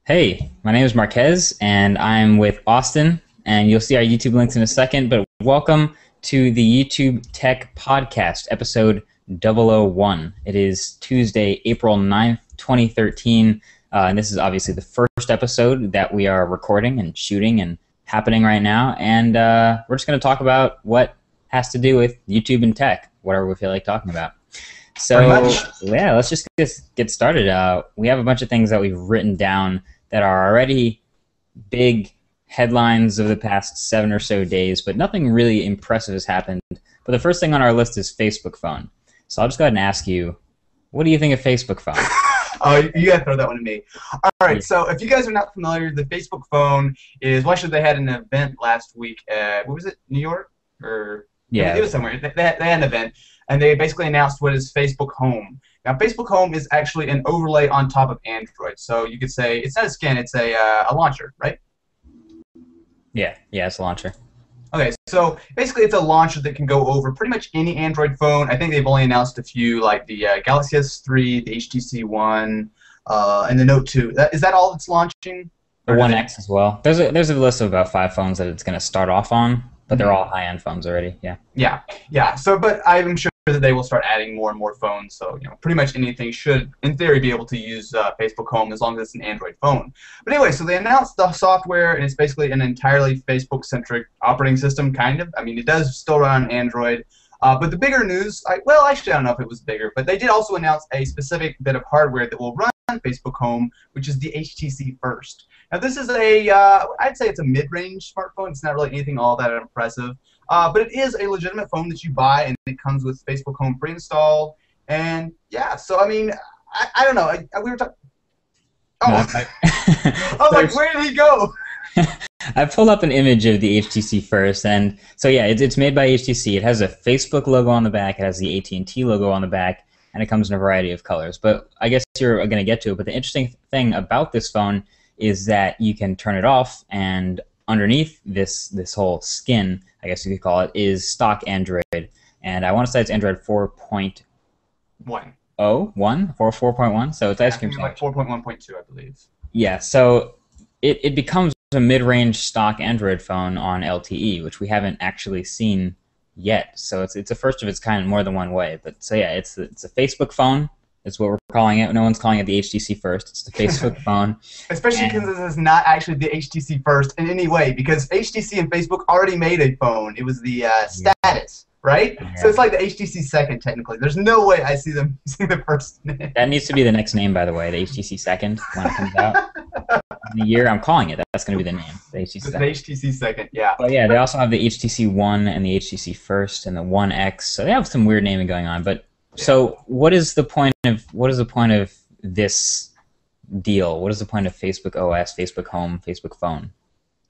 Hey, my name is Marques, and I'm with Austin, and you'll see our YouTube links in a second, but welcome to the YouTube Tech Podcast, episode 001. It is Tuesday, April 9th, 2013, and this is obviously the first episode that we are recording and shooting and happening right now, and we're just going to talk about what has to do with YouTube and tech, whatever we feel like talking about. So, yeah, let's just get started. We have a bunch of things that we've written down that are already big headlines of the past 7 or so days, but nothing really impressive has happened. But the first thing on our list is Facebook phone. So I'll just go ahead and ask you, what do you think of Facebook phone? Oh, you gotta throw that one to me. All right, so if you guys are not familiar, the Facebook phone is, well, actually, they had an event last week at, what was it, New York? Or Yeah. it was somewhere. They had an event, and they basically announced what is Facebook Home. Now, Facebook Home is actually an overlay on top of Android. So you could say, it's not a skin, it's a launcher, right? Yeah, it's a launcher. Okay, so basically it's a launcher that can go over pretty much any Android phone. I think they've only announced a few, like the Galaxy S3, the HTC One, and the Note 2. Is that all that's launching? The One X as well. There's a list of about 5 phones that it's going to start off on, but they're all high-end phones already, yeah. Yeah. So, but I'm sure that they will start adding more and more phones. So, pretty much anything should, in theory, be able to use Facebook Home as long as it's an Android phone. But anyway, so they announced the software, and it's basically an entirely Facebook-centric operating system, kind of. I mean, it does still run on Android. But the bigger news, well, actually, I don't know if it was bigger, but they did also announce a specific bit of hardware that will run Facebook Home, which is the HTC First. Now, this is I'd say it's a mid-range smartphone. It's not really anything all that impressive. But it is a legitimate phone that you buy, and it comes with Facebook Home pre-installed. And, yeah, so, I mean, I don't know. We were talking... Oh, I was like, where did he go? I pulled up an image of the HTC First, and so, yeah, it's made by HTC. It has a Facebook logo on the back. It has the AT&T logo on the back, and it comes in a variety of colors. But I guess you're going to get to it. But the interesting thing about this phone is that you can turn it off, and underneath this whole skin, I guess you could call it, is stock Android. And I want to say it's Android 4.1. 1 or 4.1, so it's ice cream sandwich. Like 4.1.2, I believe. Yeah, so it becomes a mid-range stock Android phone on LTE, which we haven't actually seen yet. So it's a first of its kind in more than one way. But so yeah, it's a Facebook phone. That's what we're calling it. No one's calling it the HTC First. It's the Facebook phone. Especially because this is not actually the HTC First in any way, because HTC and Facebook already made a phone. It was the Status, right? Yeah. So it's like the HTC Second, technically. There's no way I see them using the First name. That needs to be the next name, by the way, the HTC Second, when it comes out. The year I'm calling it, that's going to be the name, the HTC Second. The HTC Second, yeah. But yeah, they also have the HTC One and the HTC First and the One X. So they have some weird naming going on, but. So what is the point of this deal? What is the point of Facebook OS, Facebook Home, Facebook Phone?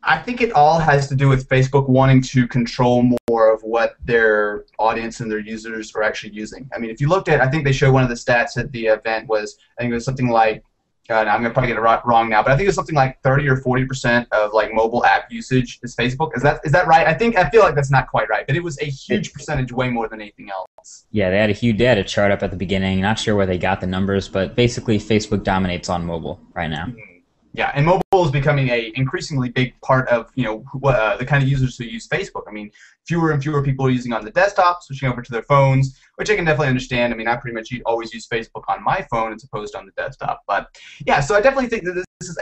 I think it all has to do with Facebook wanting to control more of what their audience and their users are actually using. I mean, if you looked at, I think they showed one of the stats at the event was, I think it was something like, I'm going to probably get it wrong now, but I think it's something like 30 or 40% of like mobile app usage is Facebook. Is that right? I feel like that's not quite right, but it was a huge percentage, way more than anything else. Yeah, they had a chart up at the beginning. Not sure where they got the numbers, but basically Facebook dominates on mobile right now. Mm-hmm. Yeah, and mobile is becoming a increasingly big part of the kind of users who use Facebook. I mean, fewer and fewer people are using on the desktop, switching over to their phones, which I can definitely understand. I mean, I pretty much always use Facebook on my phone as opposed to on the desktop. But yeah, so I definitely think that this is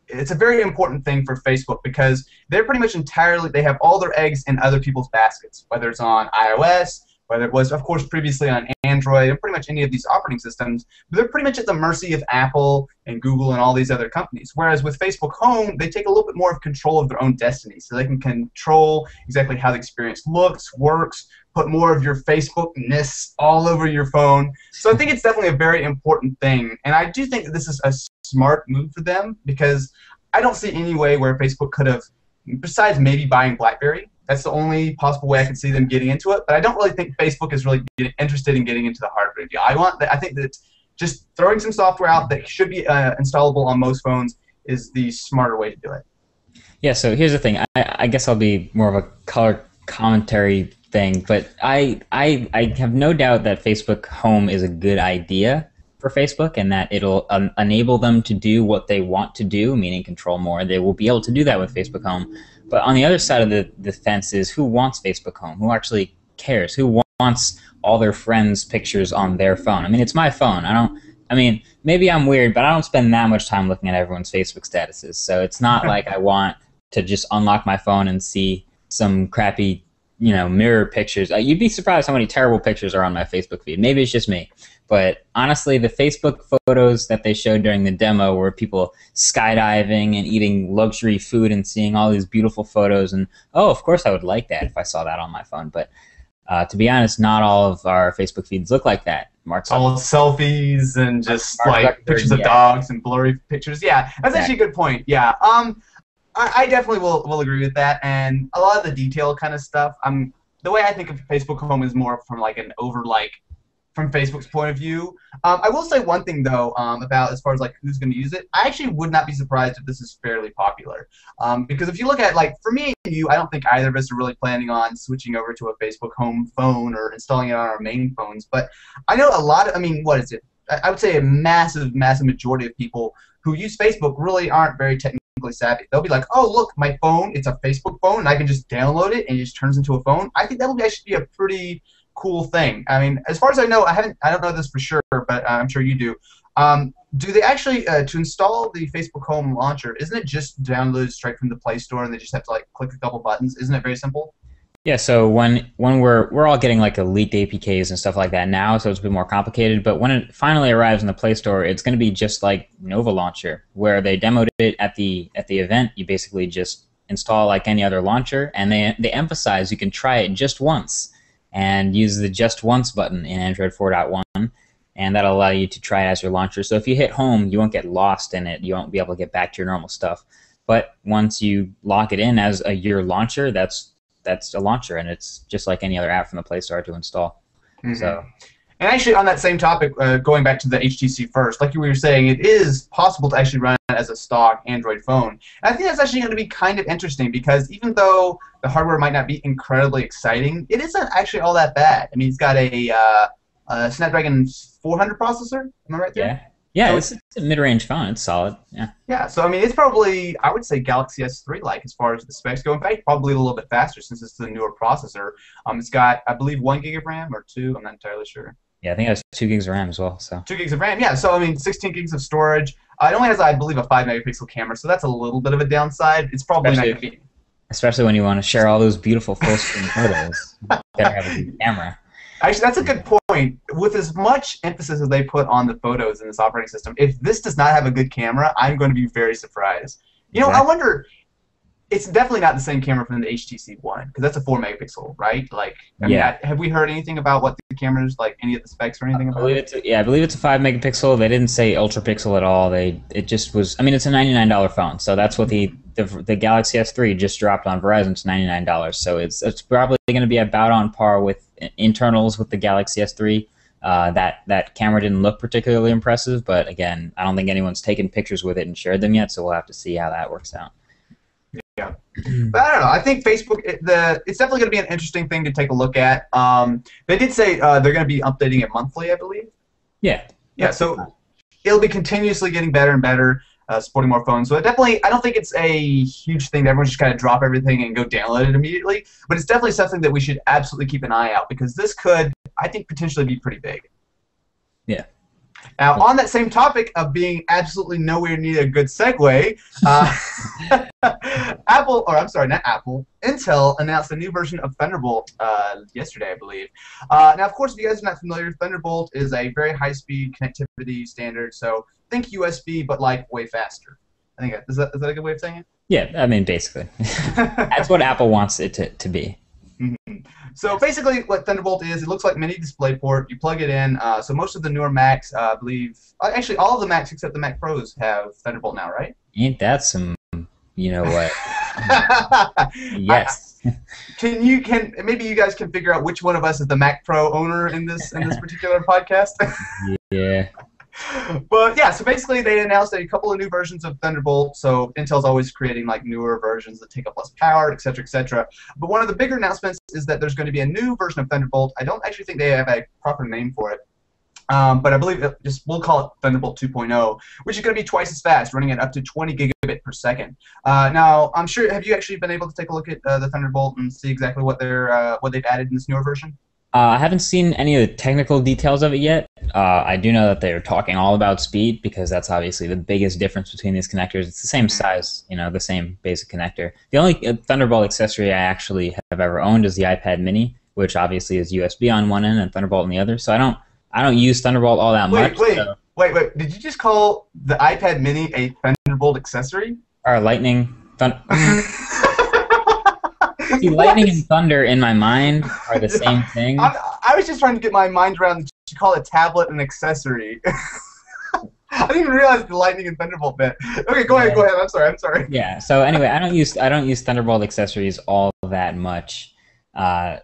it's a very important thing for Facebook, because they're pretty much they have all their eggs in other people's baskets, whether it's on iOS, whether it was, of course, previously on Android, and pretty much any of these operating systems, but they're pretty much at the mercy of Apple and Google and all these other companies. Whereas with Facebook Home, they take a little bit more of control of their own destiny, so they can control exactly how the experience looks, works, put more of your Facebook-ness all over your phone. So I think it's definitely a very important thing, and I do think that this is a smart move for them, because I don't see any way where Facebook could have, besides maybe buying BlackBerry. That's the only possible way I can see them getting into it. But I don't really think Facebook is really interested in getting into the hardware deal. I think that just throwing some software out that should be installable on most phones is the smarter way to do it. Yeah, so here's the thing. I guess I'll be more of a color commentary thing, but I have no doubt that Facebook Home is a good idea. for Facebook, and that it'll enable them to do what they want to do, meaning control more. They will be able to do that with Facebook Home. But on the other side of the fence is who wants Facebook Home? Who actually cares? Who wants all their friends' pictures on their phone? I mean, it's my phone. I mean, maybe I'm weird, but I don't spend that much time looking at everyone's Facebook statuses. So it's not like I want to just unlock my phone and see some crappy, mirror pictures. You'd be surprised how many terrible pictures are on my Facebook feed. Maybe it's just me. But honestly, the Facebook photos that they showed during the demo were people skydiving and eating luxury food and seeing all these beautiful photos. And, oh, of course I would like that if I saw that on my phone. But to be honest, not all of our Facebook feeds look like that. Mark's all selfies and just pictures of dogs and blurry pictures. Yeah, that's actually a good point. Yeah, I definitely will agree with that. And a lot of the detail kind of stuff. The way I think of Facebook Home is more from from Facebook's point of view. I will say one thing though about as far as who's going to use it. I actually would not be surprised if this is fairly popular, because if you look at for me and you, I don't think either of us are really planning on switching over to a Facebook Home phone or installing it on our main phones. But I know a lot of, what is it? I would say a massive majority of people who use Facebook really aren't very technically savvy. They'll be like, oh look, my phone, it's a Facebook phone, and I can just download it and it just turns into a phone. I think that would actually be a pretty cool thing. I mean, as far as I know, I don't know this for sure, but I'm sure you do. Do they actually to install the Facebook Home launcher? Isn't it just downloaded straight from the Play Store and they just have to click a couple buttons? Isn't it very simple? Yeah. So when we're all getting leaked APKs and stuff like that now, so it's a bit more complicated. But when it finally arrives in the Play Store, it's going to be just like Nova Launcher, where they demoed it at the event. You basically just install like any other launcher, and they emphasize you can try it just once and use the Just Once button in Android 4.1, and that'll allow you to try it as your launcher. So if you hit home, you won't get lost in it. You won't be able to get back to your normal stuff. But once you lock it in as your launcher, that's a launcher, and it's just like any other app from the Play Store to install. Mm-hmm. So. And actually, on that same topic, going back to the HTC first, like you were saying, it is possible to actually run it as a stock Android phone. And I think that's actually going to be kind of interesting because even though the hardware might not be incredibly exciting, it isn't actually all that bad. I mean, it's got a Snapdragon 400 processor. Am I right there? Yeah, so it's a mid-range phone. It's solid. Yeah. Yeah. So I mean, it's probably, I would say, Galaxy S3 as far as the specs go. In fact, probably a little bit faster since it's the newer processor. It's got, I believe, 1 gig of RAM or 2. I'm not entirely sure. Yeah, I think it has 2 gigs of RAM as well. So 2 gigs of RAM, yeah. So I mean, 16 gigs of storage. It only has, I believe, a 5-megapixel camera, so that's a little bit of a downside. It's probably not going to be. Especially when you want to share all those beautiful full-screen photos, you gotta have a good camera. Actually, that's a good point. With as much emphasis as they put on the photos in this operating system, if this does not have a good camera, I'm going to be very surprised. You know, I wonder. It's definitely not the same camera from the HTC One, because that's a 4-megapixel, right? I mean, have we heard anything about what the cameras, any of the specs or anything about it? I believe it's a 5-megapixel. They didn't say ultra pixel at all. It just was. I mean, it's a $99 phone, so that's what the Galaxy S3 just dropped on Verizon. It's $99, so it's probably going to be about on par with internals with the Galaxy S3. That camera didn't look particularly impressive, but again, I don't think anyone's taken pictures with it and shared them yet, so we'll have to see how that works out. Yeah, but I don't know. I think Facebook, it's definitely going to be an interesting thing to take a look at. They did say they're going to be updating it monthly, I believe. Yeah. Yeah, so it'll be continuously getting better and better, supporting more phones. So I don't think it's a huge thing that everyone just kind of drop everything and go download it immediately. But it's definitely something that we should absolutely keep an eye out because this could, I think, potentially be pretty big. Yeah. Now, on that same topic of being absolutely nowhere near a good segue, Intel announced a new version of Thunderbolt yesterday, I believe. Now, of course, if you guys are not familiar, Thunderbolt is a very high-speed connectivity standard, so think USB, but way faster. I think is that a good way of saying it? Yeah, I mean, basically. That's what Apple wants it to be. Mm-hmm. So basically what Thunderbolt is, it looks like mini DisplayPort. You plug it in. So most of the newer Macs, I believe, actually all of the Macs except the Mac Pros have Thunderbolt now, right? Ain't that some, you know what? Yes. Maybe you guys can figure out which one of us is the Mac Pro owner in this particular podcast? Yeah. But yeah, so basically they announced a couple of new versions of Thunderbolt. So Intel's always creating newer versions that take up less power, etc., etc. But one of the bigger announcements is that there's going to be a new version of Thunderbolt. I don't actually think they have a proper name for it. But I believe we'll call it Thunderbolt 2.0, which is going to be twice as fast, running at up to 20 gigabit per second. Now, I'm sure, have you actually been able to take a look at the Thunderbolt and see exactly what they've added in this newer version? I haven't seen any of the technical details of it yet. I do know that they're talking all about speed because that's obviously the biggest difference between these connectors. It's the same size, the same basic connector. The only Thunderbolt accessory I actually have ever owned is the iPad Mini, which obviously is USB on one end and Thunderbolt on the other. So I don't use Thunderbolt all that much. Wait. Did you just call the iPad Mini a Thunderbolt accessory? Or Lightning. See, lightning and thunder in my mind are the same thing. I was just trying to get my mind around that you call a tablet an accessory. I didn't even realize the lightning and Thunderbolt bit. Okay, go ahead. I'm sorry. Yeah. So anyway, I don't use Thunderbolt accessories all that much.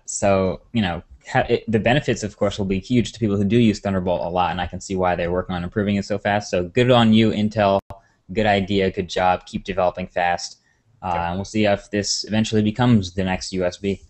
So the benefits, of course, will be huge to people who do use Thunderbolt a lot, and I can see why they're working on improving it so fast. So good on you, Intel. Good idea. Good job. Keep developing fast. And we'll see if this eventually becomes the next USB.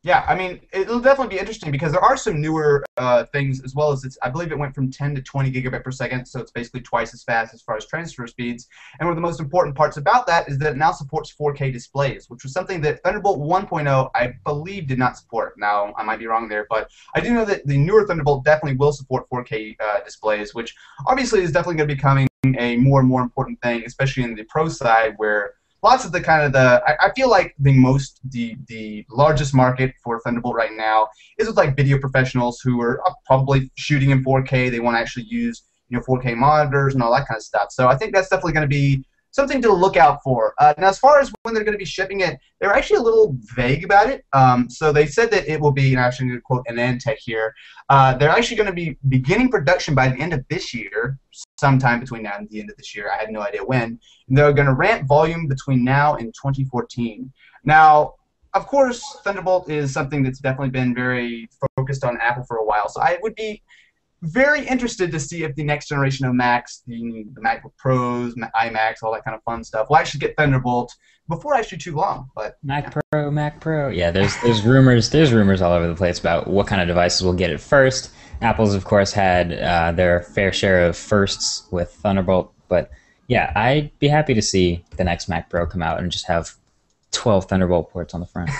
Yeah, I mean, it'll definitely be interesting because there are some newer things as well as I believe it went from 10 to 20 gigabit per second, so it's basically twice as fast as far as transfer speeds. And one of the most important parts about that is that it now supports 4K displays, which was something that Thunderbolt 1.0, I believe, did not support. Now, I might be wrong there, but I do know that the newer Thunderbolt definitely will support 4K displays, which obviously is definitely going to be becoming a more and more important thing, especially in the pro side where lots of I feel like the largest market for Thunderbolt right now is with like video professionals who are probably shooting in 4K. They want to actually use 4K monitors and all that kind of stuff. So I think that's definitely going to be something to look out for. Now, as far as when they're going to be shipping it, they're actually a little vague about it. So they said that it will be, and I'm actually going to quote Anantech here, they're actually going to be beginning production by the end of this year, sometime between now and the end of this year. I had no idea when. And they're going to ramp volume between now and 2014. Now, of course, Thunderbolt is something that's definitely been very focused on Apple for a while. So I would be very interested to see if the next generation of Macs, the MacBook Pros, iMacs, all that kind of fun stuff, will actually get Thunderbolt before actually too long. But Mac Pro. Yeah, there's rumors all over the place about what kind of devices will get it first. Apple's, of course, had their fair share of firsts with Thunderbolt, but yeah, I'd be happy to see the next Mac Pro come out and just have 12 Thunderbolt ports on the front.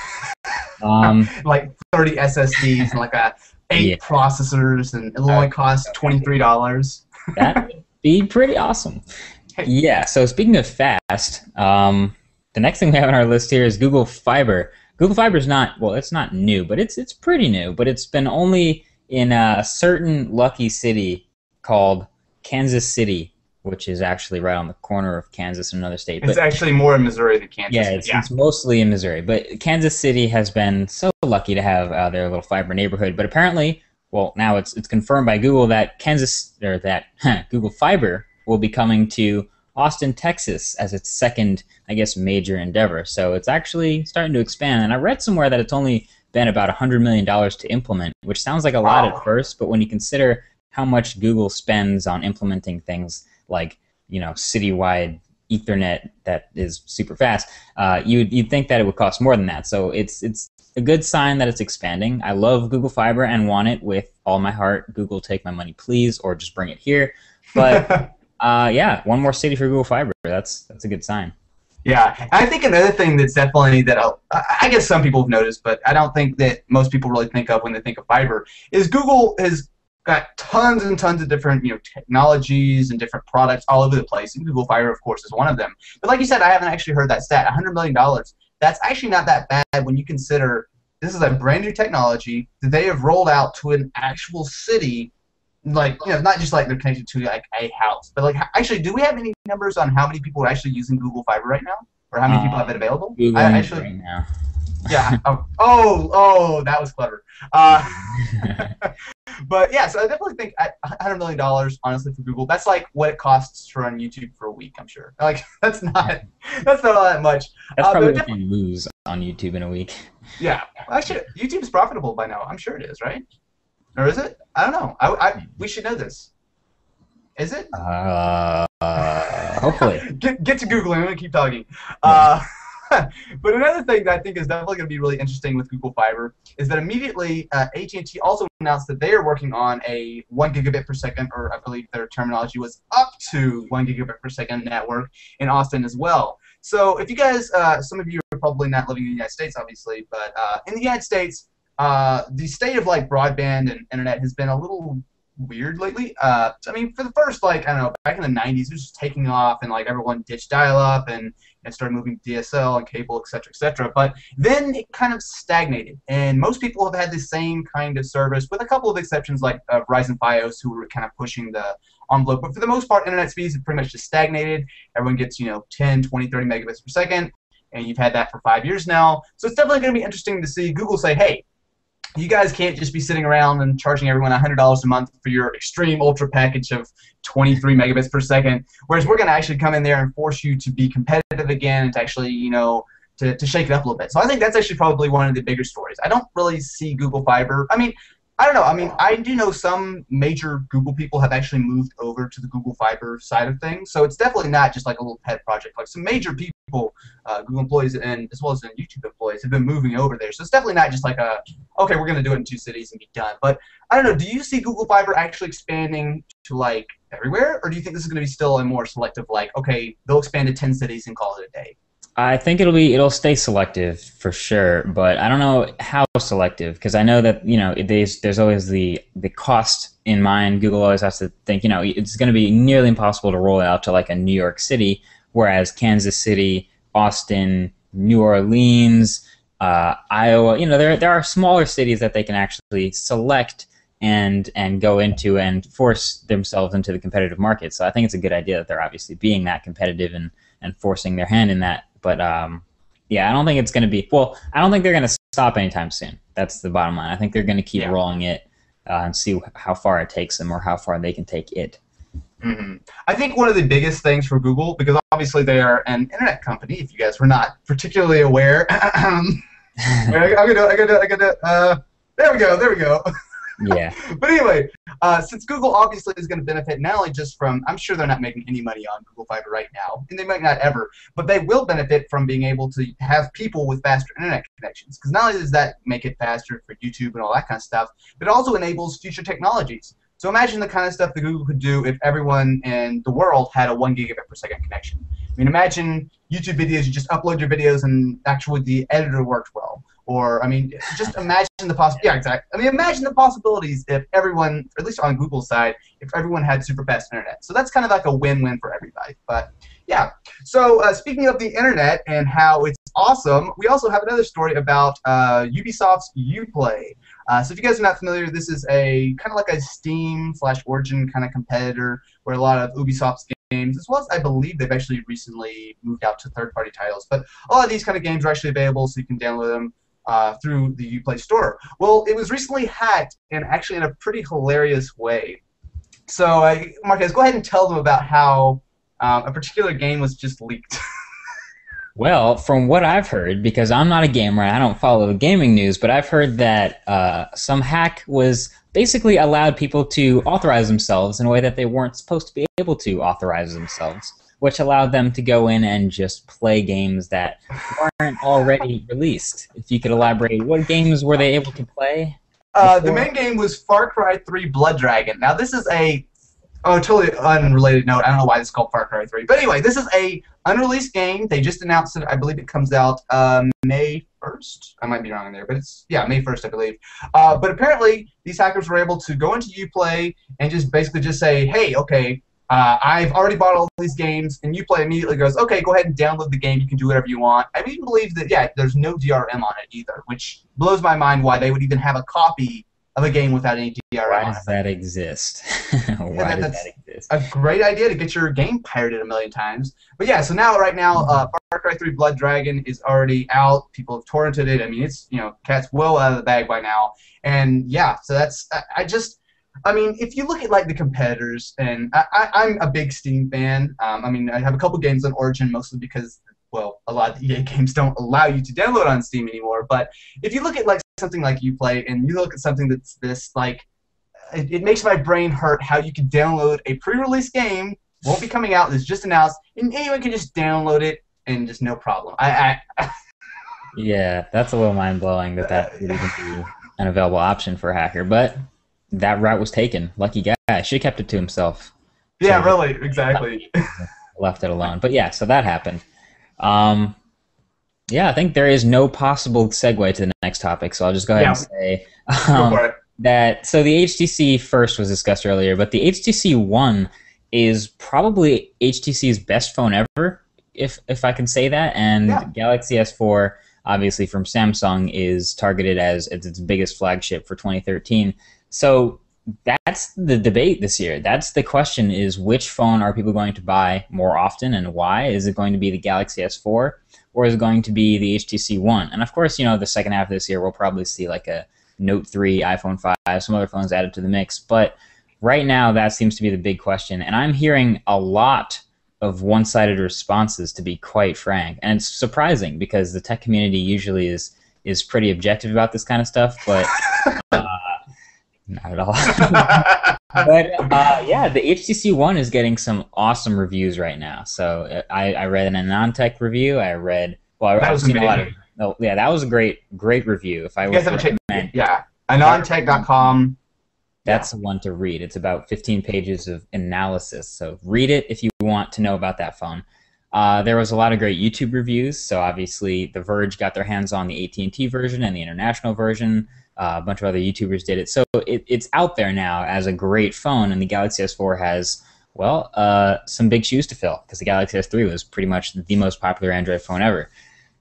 Like 30 SSDs and like 8 processors, and it'll only cost $23. That would be pretty awesome. Yeah, so speaking of fast, the next thing we have on our list here is Google Fiber. Google Fiber is it's not new, but it's pretty new, but it's been only in a certain lucky city called Kansas City, which is actually right on the corner of Kansas and another state. It's actually more in Missouri than Kansas. Yeah, it's mostly in Missouri. But Kansas City has been so lucky to have their little fiber neighborhood. But apparently, well, now it's confirmed by Google that Google Fiber will be coming to Austin, Texas as its second, I guess, major endeavor. So it's actually starting to expand. And I read somewhere that it's only been about $100 million to implement, which sounds like a lot at first. But when you consider how much Google spends on implementing things like citywide Ethernet that is super fast, you'd think that it would cost more than that. So it's a good sign that it's expanding. I love Google Fiber and want it with all my heart. Google, take my money, please, or just bring it here. But yeah, one more city for Google Fiber. That's a good sign. Yeah, I think another thing that's definitely I guess some people have noticed, but I don't think that most people really think of when they think of fiber, is Google has got tons and tons of different technologies and different products all over the place, and Google Fiber, of course, is one of them. But like you said, I haven't actually heard that stat. $100 million. That's actually not that bad when you consider this is a brand new technology that they have rolled out to an actual city. Like, not just like they're connected to like a house, but like actually, do we have any numbers on how many people are actually using Google Fiber right now, or how many people have it available? Right now. Yeah. Oh, that was clever. But yeah, so I definitely think $100 million, honestly, for Google, that's like what it costs to run YouTube for a week. I'm sure. Like that's not all that much. That's probably what you lose on YouTube in a week. Yeah, actually, YouTube is profitable by now. I'm sure it is, right? Or is it? I don't know. We should know this. Is it? Hopefully. Get to Googling. I'm gonna keep talking. But another thing that I think is definitely going to be really interesting with Google Fiber is that immediately AT&T also announced that they are working on a 1 gigabit per second, or I believe their terminology was up to 1 gigabit per second network in Austin as well. So if you guys, some of you are probably not living in the United States, obviously, but in the United States, the state of like broadband and internet has been a little weird lately. I mean, for the first, like, I don't know, back in the 90s, it was just taking off, and like everyone ditched dial-up and started moving to DSL and cable, etc., etc. But then it kind of stagnated, and most people have had the same kind of service, with a couple of exceptions like Verizon Fios, who were kind of pushing the envelope. But for the most part, internet speeds have pretty much just stagnated. Everyone gets, 10, 20, 30 megabits per second, and you've had that for 5 years now. So it's definitely going to be interesting to see Google say, hey, you guys can't just be sitting around and charging everyone $100 a month for your extreme ultra package of 23 megabits per second, whereas we're going to actually come in there and force you to be competitive again and to actually, to shake it up a little bit. So I think that's actually probably one of the bigger stories. I don't really see Google Fiber. I mean, I don't know. I mean, I do know some major Google people have actually moved over to the Google Fiber side of things. So it's definitely not just like a little pet project. Like some major people, Google employees and as well as YouTube employees, have been moving over there. So it's definitely not just like okay, we're going to do it in 2 cities and be done. But I don't know. Do you see Google Fiber actually expanding to like everywhere, or do you think this is going to be still a more selective, like, okay, they'll expand to 10 cities and call it a day? I think it'll stay selective for sure, but I don't know how selective, because I know that there's always the cost in mind. Google always has to think it's going to be nearly impossible to roll out to like a New York City, whereas Kansas City, Austin, New Orleans, Iowa, there are smaller cities that they can actually select and go into and force themselves into the competitive market. So I think it's a good idea that they're obviously being that competitive and forcing their hand in that. But yeah, I don't think it's going to be. Well, I don't think they're going to stop anytime soon. That's the bottom line. I think they're going to keep rolling it and see how far it takes them or how far they can take it. Mm-hmm. I think one of the biggest things for Google, because obviously they are an internet company, if you guys were not particularly aware. There we go. Yeah. But anyway, since Google obviously is going to benefit not only just from, I'm sure they're not making any money on Google Fiber right now, and they might not ever, but they will benefit from being able to have people with faster internet connections. Because not only does that make it faster for YouTube and all that kind of stuff, but it also enables future technologies. So imagine the kind of stuff that Google could do if everyone in the world had a 1 gigabit per second connection. I mean, imagine YouTube videos, you just upload your videos and actually the editor worked well. Or, I mean, just imagine imagine the possibilities if everyone, or at least on Google's side, if everyone had super fast internet. So that's kind of like a win-win for everybody. But yeah. So speaking of the internet and how it's awesome, we also have another story about Ubisoft's uPlay. So if you guys are not familiar, this is a kind of like a Steam/Origin kind of competitor where a lot of Ubisoft's games, as well as I believe they've actually recently moved out to third-party titles. But a lot of these kind of games are actually available, so you can download them through the uPlay store. Well, it was recently hacked, and actually in a pretty hilarious way. So, Marques, go ahead and tell them about how a particular game was just leaked. Well, from what I've heard, because I'm not a gamer and I don't follow the gaming news, but I've heard that some hack was basically allowed people to authorize themselves in a way that they weren't supposed to be able to authorize themselves, which allowed them to go in and just play games that weren't already released. If you could elaborate, what games were they able to play? The main game was Far Cry 3 Blood Dragon. Now, this is a totally unrelated note. I don't know why it's called Far Cry 3. But anyway, this is a unreleased game. They just announced it. I believe it comes out May 1st. I might be wrong there, but it's, yeah, May 1st, I believe. But apparently, these hackers were able to go into uPlay and just basically just say, hey, okay, I've already bought all these games, and uPlay immediately goes, okay, go ahead and download the game. You can do whatever you want. I even believe that, yeah, there's no DRM on it either, which blows my mind why they would even have a copy of a game without any DRM on it. Why does that exist? Why does that exist? A great idea to get your game pirated a million times. But yeah, so now, right now, Far Cry 3 Blood Dragon is already out. People have torrented it. I mean, it's, cat's well out of the bag by now. And yeah, so that's, I mean, if you look at like the competitors, and I'm a big Steam fan. I mean, I have a couple games on Origin, mostly because, well, a lot of the EA games don't allow you to download on Steam anymore. But if you look at like something like uPlay, and you look at something that's this, like, it makes my brain hurt how you can download a pre-release game, won't be coming out, it's just announced, and anyone can just download it and just no problem. Yeah, that's a little mind-blowing that would even be an available option for a hacker, but that route was taken. Lucky guy. Should have kept it to himself. Yeah, really, exactly. Left it alone. But yeah, so that happened. Yeah, I think there is no possible segue to the next topic, so I'll just go ahead and say that. So the HTC first was discussed earlier, but the HTC One is probably HTC's best phone ever, if I can say that. And Galaxy S4, obviously from Samsung, is targeted as its biggest flagship for 2013. So that's the debate this year. That's the question: is which phone are people going to buy more often, and why? Is it going to be the Galaxy S4? Or is it going to be the HTC One? And of course, you know, the second half of this year, we'll probably see like a Note 3, iPhone 5, some other phones added to the mix. But right now, that seems to be the big question. And I'm hearing a lot of one-sided responses, to be quite frank. And it's surprising because the tech community usually is pretty objective about this kind of stuff, but not at all. But yeah, the HTC One is getting some awesome reviews right now. So I read a non-tech review. I've seen a lot of. Oh, yeah, that was a great review. If I you guys haven't checked, anontech.com. That's the one to read. It's about 15 pages of analysis. So read it if you want to know about that phone. There was a lot of great YouTube reviews. So obviously, The Verge got their hands on the AT&T version and the international version. A bunch of other YouTubers did it. So it's out there now as a great phone, and the Galaxy S4 has, well, some big shoes to fill, because the Galaxy S3 was pretty much the most popular Android phone ever.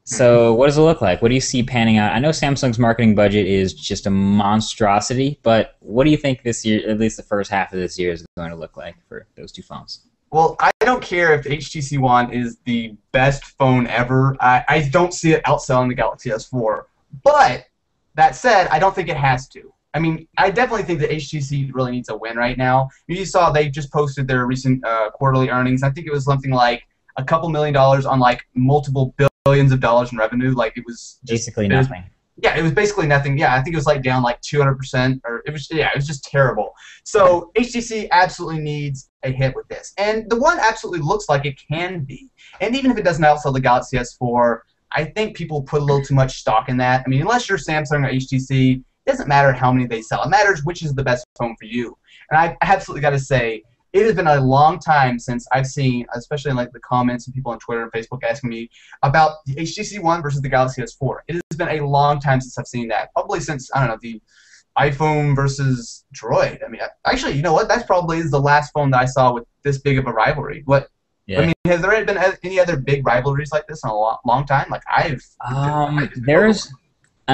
So what does it look like? What do you see panning out? I know Samsung's marketing budget is just a monstrosity, but what do you think this year, at least the first half of this year, is going to look like for those two phones? Well, I don't care if the HTC One is the best phone ever. I don't see it outselling the Galaxy S4. But that said, I don't think it has to. I mean, I definitely think that HTC really needs a win right now. You saw they just posted their recent quarterly earnings. I think it was something like a couple $1 million on like multiple billions of dollars in revenue. Like it was basically nothing. It was basically nothing. Yeah, I think it was like down like 200%, or it was just terrible. So HTC absolutely needs a hit with this, and the One absolutely looks like it can be. And even if it doesn't outsell the Galaxy S4. I think people put a little too much stock in that. I mean, unless you're Samsung or HTC, it doesn't matter how many they sell. It matters which is the best phone for you. And I absolutely got to say, it has been a long time since I've seen, especially in like the comments and people on Twitter and Facebook asking me about the HTC One versus the Galaxy S4. It has been a long time since I've seen that. Probably since, I don't know, the iPhone versus Droid. I mean, actually, you know what? That probably is the last phone that I saw with this big of a rivalry. Yeah. I mean, has there been any other big rivalries like this in a long time? Like I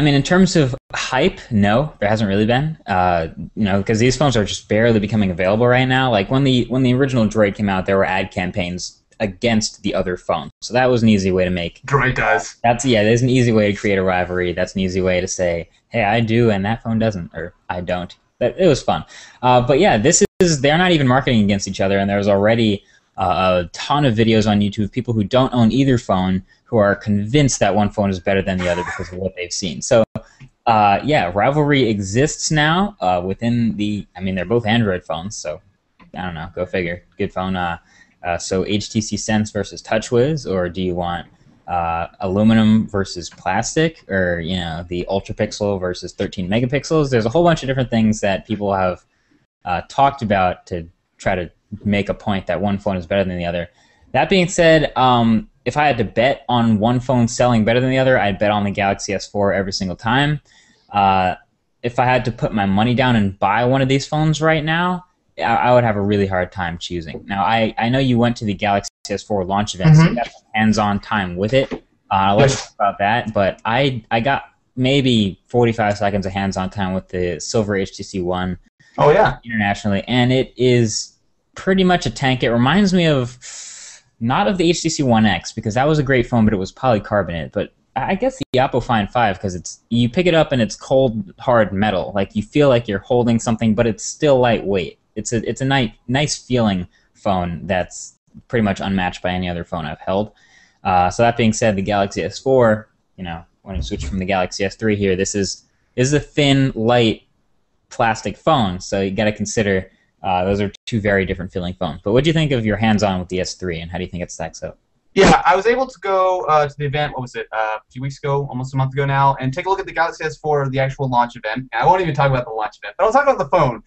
mean, in terms of hype, no, there hasn't really been. You know, because these phones are just barely becoming available right now. Like when the original Droid came out, there were ad campaigns against the other phone, so that was an easy way to make. Droid does. There's an easy way to create a rivalry. That's an easy way to say, hey, I do, and that phone doesn't, or I don't. It was fun. But yeah, they're not even marketing against each other, and there's already a ton of videos on YouTube, people who don't own either phone who are convinced that one phone is better than the other because of what they've seen. So, yeah, rivalry exists now within I mean, they're both Android phones, so I don't know, go figure. Good phone. So HTC Sense versus TouchWiz, or do you want aluminum versus plastic, or, you know, the Ultra Pixel versus 13 megapixels? There's a whole bunch of different things that people have talked about to try to make a point that one phone is better than the other. That being said, if I had to bet on one phone selling better than the other, I'd bet on the Galaxy S4 every single time. If I had to put my money down and buy one of these phones right now, I would have a really hard time choosing. Now, I know you went to the Galaxy S4 launch event, so you got hands-on time with it. Let's talk about that, but I got maybe 45 seconds of hands-on time with the silver HTC One. Oh, yeah. Internationally, and it is pretty much a tank. It reminds me of, not of the HTC One X, because that was a great phone, but it was polycarbonate. But I guess the Oppo Find 5, because you pick it up and it's cold, hard metal. Like, you feel like you're holding something, but it's still lightweight. It's a nice feeling phone that's pretty much unmatched by any other phone I've held. So that being said, the Galaxy S4, you know, when you switch from the Galaxy S3 here, this is a thin, light plastic phone. So you got to consider. Those are two very different feeling phones. But what do you think of your hands-on with the S3, and how do you think it stacks up? Yeah, I was able to go to the event, what was it, a few weeks ago, almost a month ago now, and take a look at the Galaxy S4, the actual launch event. And I won't even talk about the launch event, but I'll talk about the phone.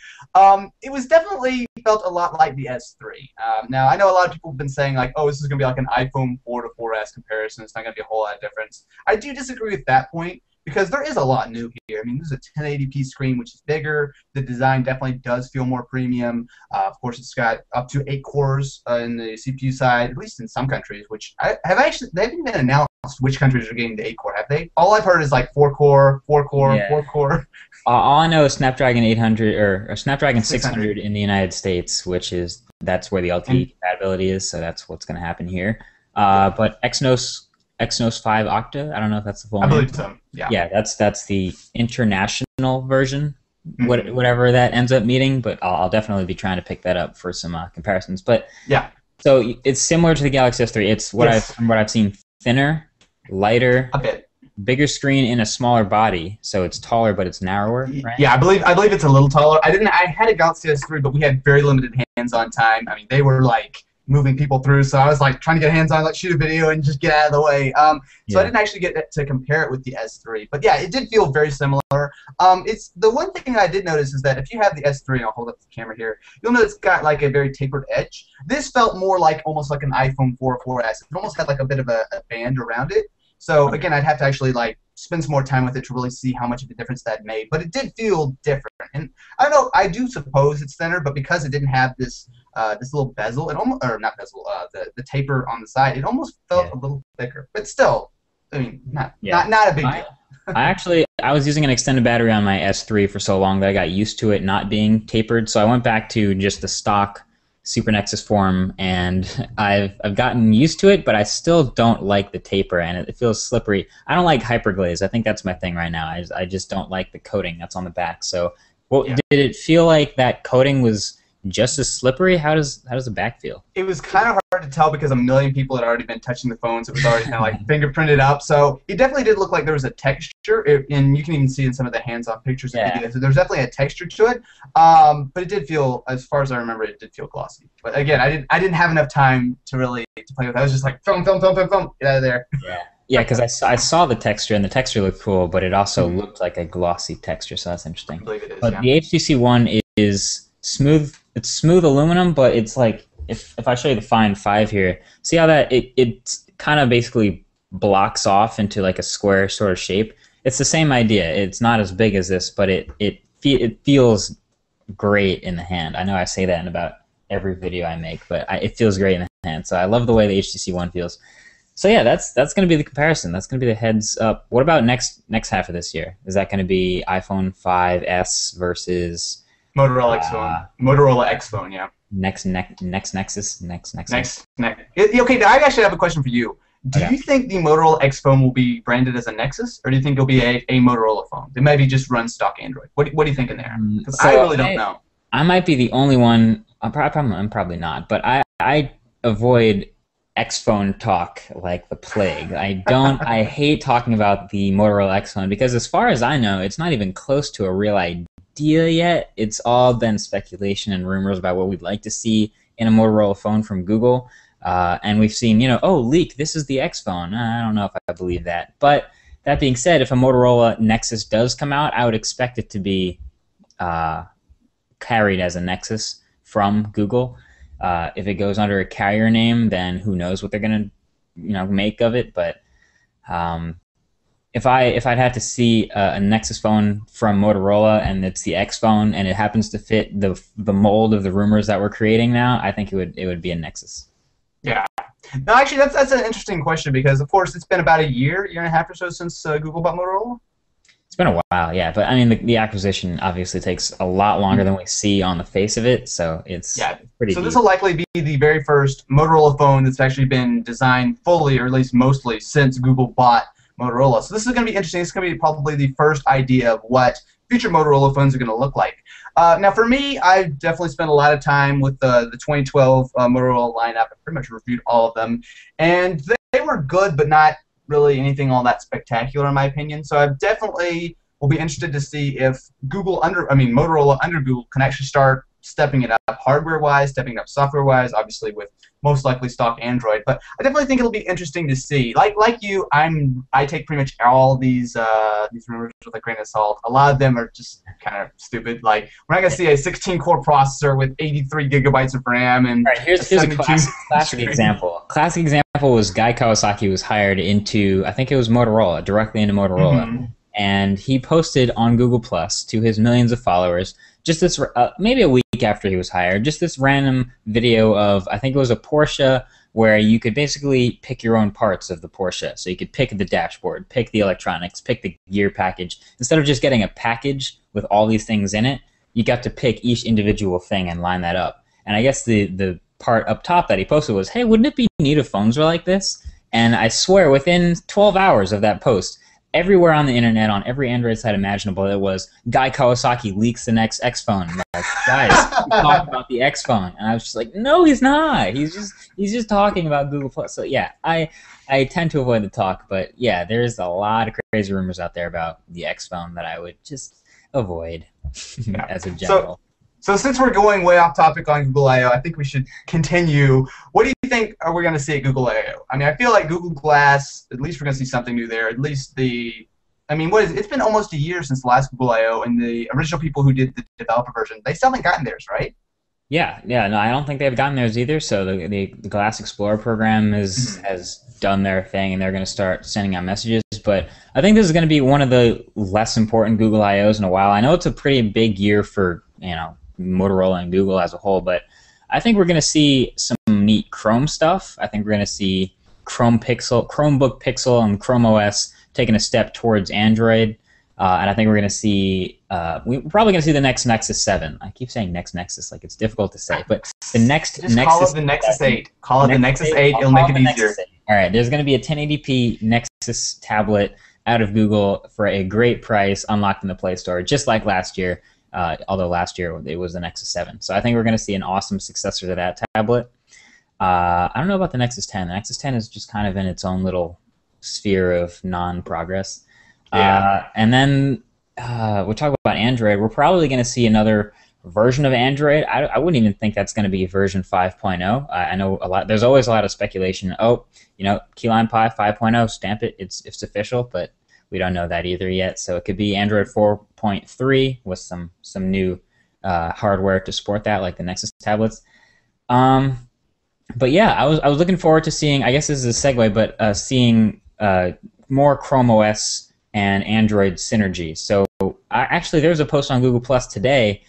It was definitely felt a lot like the S3. Now, I know a lot of people have been saying, like, oh, this is going to be like an iPhone 4 to 4S comparison. It's not going to be a whole lot of difference. I do disagree with that point, because there is a lot new here. I mean, this is a 1080p screen, which is bigger. The design definitely does feel more premium. Of course, it's got up to 8 cores in the CPU side, at least in some countries, which they haven't been announced which countries are getting the 8 core, have they? All I've heard is like 4 core, 4 core, Yeah. 4 core. All I know is Snapdragon 800 or Snapdragon 600 in the United States, that's where the LTE compatibility is, so that's what's going to happen here. But Exynos 5 Octa, I don't know if that's the full name. I believe so. Yeah. Yeah, that's the international version, whatever that ends up meaning. But I'll definitely be trying to pick that up for some comparisons. But yeah, so it's similar to the Galaxy S3. It's what I've seen, thinner, lighter, a bit bigger screen in a smaller body, so it's taller but it's narrower. Right? Yeah, I believe it's a little taller. I had a Galaxy S3, but we had very limited hands-on time. I mean, they were like moving people through, so I was like trying to get hands on, like shoot a video and just get out of the way. So I didn't actually get to compare it with the S3, but yeah, it did feel very similar. It's the one thing I did notice is that if you have the S3, and I'll hold up the camera here, you'll notice it's got like a very tapered edge. This felt more like almost like an iPhone 4 or 4S. It almost had like a bit of a band around it. So again, I'd have to actually like spend some more time with it to really see how much of a difference that made. But it did feel different, and I don't know. I do suppose it's thinner, but because it didn't have this this little bezel, it almost, or not bezel, the taper on the side, it almost felt a little thicker. But still, I mean, not a big deal. I was using an extended battery on my S3 for so long that I got used to it not being tapered. So I went back to just the stock Super Nexus form, and I've gotten used to it, but I still don't like the taper, and it feels slippery. I don't like hyperglaze. I think that's my thing right now. I just don't like the coating that's on the back. So, did it feel like that coating was just as slippery? How does the back feel? It was kind of hard to tell because a million people had already been touching the phones. It was already kind of like fingerprinted up. So it definitely did look like there was a texture, and you can even see in some of the hands-on pictures and videos. So there's definitely a texture to it. But it did feel, as far as I remember, it did feel glossy. But again, I didn't have enough time to really play with it. I was just like, film, get out of there. Yeah, because I saw the texture, and the texture looked cool, but it also looked like a glossy texture, so that's interesting. I believe it is, but the HTC One is smooth. It's smooth aluminum, but it's like, if I show you the Find 5 here, see how that it kind of basically blocks off into like a square sort of shape. It's the same idea. It's not as big as this, but it feels great in the hand. I know I say that in about every video I make, but it feels great in the hand. So I love the way the HTC One feels. So yeah, that's going to be the comparison. That's going to be the heads up. What about next half of this year? Is that going to be iPhone 5S versus Motorola X Phone? Motorola X Phone, yeah. Next Nexus. Okay, I actually have a question for you. Do you think the Motorola X Phone will be branded as a Nexus, or do you think it'll be a Motorola phone? They maybe just run stock Android. What are you thinking there? Because I really don't know. I might be the only one. I'm probably not, but I avoid X Phone talk like the plague. I hate talking about the Motorola X Phone because, as far as I know, it's not even close to a real idea yet. It's all been speculation and rumors about what we'd like to see in a Motorola phone from Google. And we've seen, leak, this is the X Phone. I don't know if I believe that. But that being said, if a Motorola Nexus does come out, I would expect it to be carried as a Nexus from Google. If it goes under a carrier name, then who knows what they're going to make of it. But if I'd have to see a Nexus phone from Motorola and it's the X Phone and it happens to fit the mold of the rumors that we're creating now, I think it would be a Nexus. Yeah. No, actually, that's an interesting question because, of course, it's been about a year and a half or so since Google bought Motorola. It's been a while, yeah. But, I mean, the acquisition obviously takes a lot longer than we see on the face of it, so it's pretty deep. This will likely be the very first Motorola phone that's actually been designed fully, or at least mostly, since Google bought Motorola. So this is going to be interesting. It's going to be probably the first idea of what future Motorola phones are going to look like. Now, for me, I've definitely spent a lot of time with the 2012 Motorola lineup. I pretty much reviewed all of them, and they were good, but not really anything all that spectacular in my opinion. So I definitely will be interested to see if Motorola under Google can actually start stepping it up hardware-wise, stepping it up software-wise, obviously with most likely stock Android. But I definitely think it'll be interesting to see. Like you, I take pretty much all these rumors with a grain of salt. A lot of them are just kind of stupid. Like we're not gonna see a 16-core processor with 83 gigabytes of RAM and. Right, here's a classic example. Classic example was Guy Kawasaki was hired into, I think it was Motorola, directly into Motorola, and he posted on Google Plus to his millions of followers just this maybe a week after he was hired, just this random video of, I think it was a Porsche, where you could basically pick your own parts of the Porsche. So you could pick the dashboard, pick the electronics, pick the gear package. Instead of just getting a package with all these things in it, you got to pick each individual thing and line that up. And I guess the part up top that he posted was, hey, wouldn't it be neat if phones were like this? And I swear, within 12 hours of that post, everywhere on the internet, on every Android site imaginable, it was Guy Kawasaki leaks the next X phone. I'm like, guys, he's talking about the X phone, and I was just like, no, he's not. He's just talking about Google Plus. So yeah, I tend to avoid the talk, but yeah, there's a lot of crazy rumors out there about the X phone that I would just avoid as a general. So since we're going way off topic on Google I/O, I think we should continue. What do you think are we going to see at Google I/O? I mean, I feel like Google Glass, at least we're going to see something new there. At least it's been almost a year since the last Google I/O, and the original people who did the developer version, they still haven't gotten theirs, right? Yeah, no, I don't think they've gotten theirs either. So the Glass Explorer program has done their thing, and they're going to start sending out messages. But I think this is going to be one of the less important Google I/Os in a while. I know it's a pretty big year for, Motorola and Google as a whole, but I think we're going to see some neat Chrome stuff. I think we're going to see Chromebook Pixel, and Chrome OS taking a step towards Android. And I think we're going to see, we're probably going to see the next Nexus 7. I keep saying next Nexus like it's difficult to say, but the next Just Nexus. Call it the Nexus 8. Call it the Nexus 8. It'll make it easier. All right, there's going to be a 1080p Nexus tablet out of Google for a great price, unlocked in the Play Store, just like last year. Although last year it was the Nexus 7. So I think we're going to see an awesome successor to that tablet. I don't know about the Nexus 10. The Nexus 10 is just kind of in its own little sphere of non-progress. Yeah. And then we'll talk about Android. We're probably going to see another version of Android. I wouldn't even think that's going to be version 5.0. I know there's always a lot of speculation. Key Lime Pie 5.0, stamp it. It's official, but we don't know that either yet. So it could be Android 4.3 with some new hardware to support that, like the Nexus tablets. But yeah, I was looking forward to seeing, I guess this is a segue, but seeing more Chrome OS and Android synergy. So actually, there's a post on Google Plus today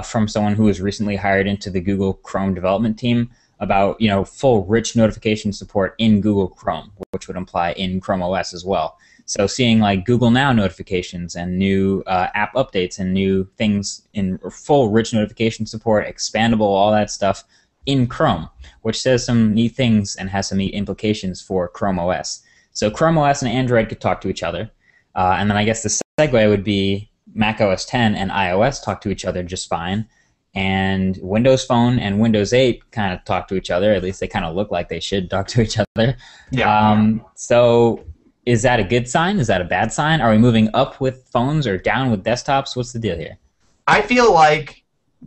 from someone who was recently hired into the Google Chrome development team about full rich notification support in Google Chrome, which would imply in Chrome OS as well. So seeing like Google Now notifications and new app updates and new things in full rich notification support, expandable, all that stuff in Chrome, which says some neat things and has some neat implications for Chrome OS. So Chrome OS and Android could talk to each other. And then I guess the segue would be Mac OS 10 and iOS talk to each other just fine. And Windows Phone and Windows 8 kind of talk to each other. At least they kind of look like they should talk to each other. Yeah. So is that a good sign? Is that a bad sign? Are we moving up with phones or down with desktops? What's the deal here? I feel like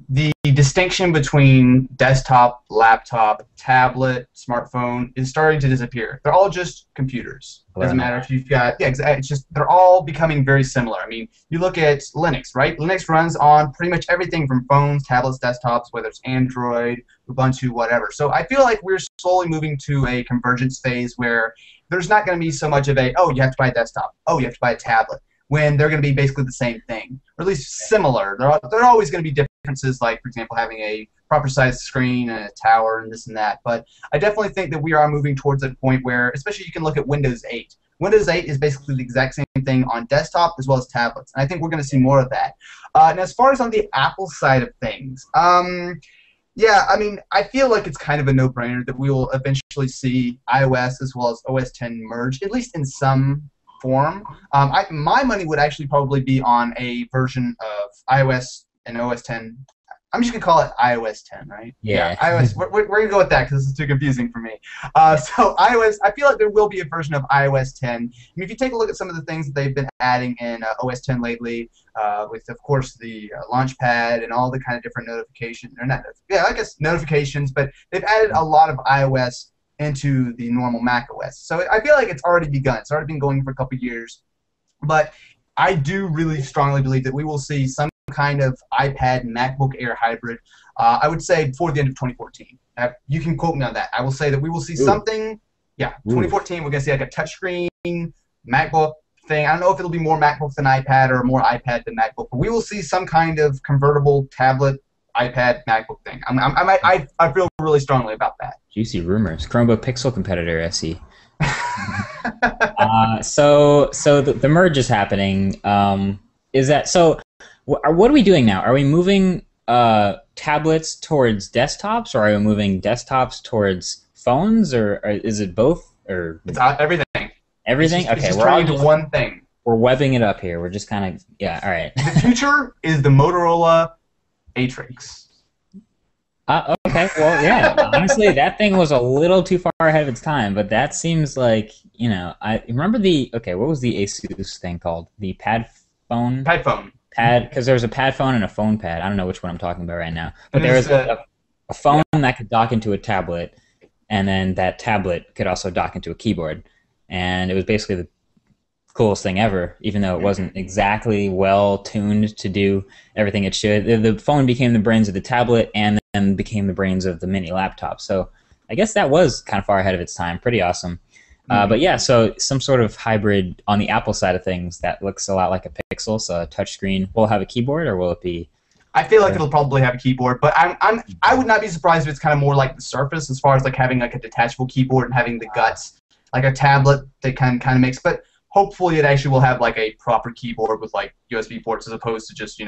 the distinction between desktop, laptop, tablet, smartphone is starting to disappear. They're all just computers. Doesn't matter if you've got, it's just, they're all becoming very similar. I mean, you look at Linux, right? Linux runs on pretty much everything from phones, tablets, desktops, whether it's Android, Ubuntu, whatever. So I feel like we're slowly moving to a convergence phase where there's not going to be so much of a, oh, you have to buy a desktop, oh, you have to buy a tablet, when they're going to be basically the same thing, or at least similar. There are always going to be differences, like, for example, having a proper size screen and a tower and this and that. But I definitely think that we are moving towards a point where, especially you can look at Windows 8. Windows 8 is basically the exact same thing on desktop as well as tablets. And I think we're going to see more of that. And as far as on the Apple side of things, yeah, I mean, I feel like it's kind of a no-brainer that we will eventually see iOS as well as OS 10 merge, at least in some form. My money would actually probably be on a version of iOS and OS 10 I'm just gonna call it iOS 10, right? Yeah. iOS. We're gonna go with that because this is too confusing for me. So iOS. I feel like there will be a version of iOS 10. I mean, if you take a look at some of the things that they've been adding in OS 10 lately, with of course the Launchpad and all the kind of different notifications, or not, yeah, I guess notifications, but they've added a lot of iOS into the normal Mac OS. So I feel like it's already begun. It's already been going for a couple years, but I do really strongly believe that we will see some kind of iPad MacBook Air hybrid. I would say before the end of 2014. You can quote me on that. I will say that we will see something. Yeah, 2014. We're gonna see like a touchscreen MacBook thing. I don't know if it'll be more MacBook than iPad or more iPad than MacBook, but we will see some kind of convertible tablet iPad MacBook thing. I feel really strongly about that. Juicy rumors. Chromebook Pixel competitor, I see. So the merge is happening. Is that so? What are we doing now? Are we moving tablets towards desktops, or are we moving desktops towards phones, or is it both? Or it's everything. Everything. It's just turning into one thing. We're webbing it up here. We're just kind of all right. The future is the Motorola Atrix. Okay, well, yeah. Honestly, that thing was a little too far ahead of its time, but that seems like, I remember what was the Asus thing called? The pad phone? Pad phone. Because there was a pad phone and a phone pad. I don't know which one I'm talking about right now. But there was a phone that could dock into a tablet, and then that tablet could also dock into a keyboard. And it was basically the coolest thing ever, even though it wasn't exactly well tuned to do everything it should. The phone became the brains of the tablet and then became the brains of the mini laptop. So I guess that was kind of far ahead of its time. Pretty awesome. But yeah, so some sort of hybrid on the Apple side of things that looks a lot like a Pixel. So a touchscreen. Will it have a keyboard, or will it be? I feel like it'll probably have a keyboard, but I would not be surprised if it's kind of more like the Surface, as far as like having like a detachable keyboard and having the guts like a tablet that kind of makes. But hopefully it actually will have like a proper keyboard with like USB ports, as opposed to just